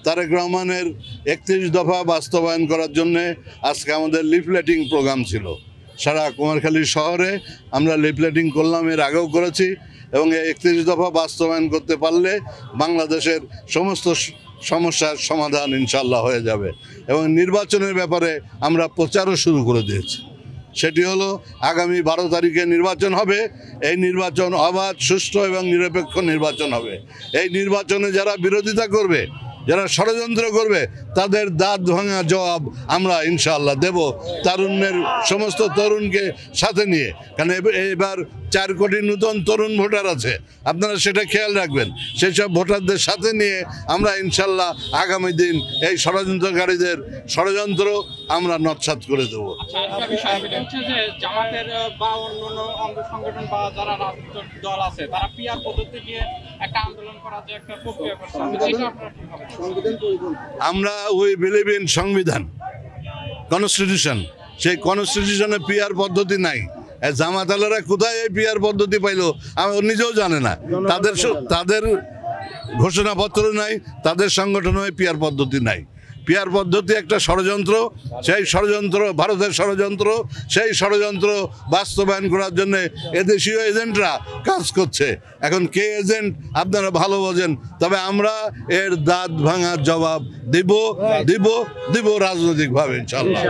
তারেক রহমানের ৩১ দফা বাস্তবায়ন করার জন্য আজকে আমাদের লিফলেটিং প্রোগ্রাম ছিল। সারা কুমারখালী শহরে আমরা লিফলেটিং করলাম, এর আগেও করেছি, এবং এই ৩১ দফা বাস্তবায়ন করতে পারলে বাংলাদেশের সমস্ত সমস্যার সমাধান ইনশাল্লাহ হয়ে যাবে। এবং নির্বাচনের ব্যাপারে আমরা প্রচারও শুরু করে দিয়েছি। সেটি হলো আগামী ১২ তারিখে নির্বাচন হবে। এই নির্বাচন অবাধ, সুষ্ঠু এবং নিরপেক্ষ নির্বাচন হবে। এই নির্বাচনে যারা বিরোধিতা করবে, যারা ষড়যন্ত্র করবে, তাদের দাঁত ভাঙা জবাব আমরা ইনশাআল্লাহ দেব, তারুণ্যের সমস্ত তরুণকে সাথে নিয়ে। কারণ এবার ৪ কোটি নতুন তরুণ ভোটার আছে, আপনারা সেটা খেয়াল রাখবেন। সেই সব ভোটারদের সাথে নিয়ে আমরা ইনশাআল্লাহ আগামী দিন এই ষড়যন্ত্রকারীদের ষড়যন্ত্র আমরা নৎসাৎ করে দেব। জামাতের বা অন্যান্য অঙ্গ সংগঠন বা যারা রাজনৈতিক দল আছে তারা পিআর পদ্ধতি দিয়ে একটা আন্দোলন করার যে একটা প্রক্রিয়া করছে, আমরা উই বিলিভ ইন সংবিধান, কনস্টিটিউশন। সেই কনস্টিটিউশনে পিআর পদ্ধতি নাই। জামাতালেরা কোথায় এই পিআর পদ্ধতি পাইলো আমি নিজেও জানে না। তাদের ঘোষণাপত্র নাই, তাদের সংগঠনে পিআর পদ্ধতি নাই। পিআর পদ্ধতি একটা ষড়যন্ত্র। সেই ষড়যন্ত্র ভারতের ষড়যন্ত্র। সেই ষড়যন্ত্র বাস্তবায়ন করার জন্য এদেশীয় এজেন্টরা কাজ করছে। এখন কে এজেন্ট আপনারা ভালো বোঝেন, তবে আমরা এর দাঁত ভাঙার জবাব দিব রাজনৈতিকভাবে ইনশাআল্লাহ।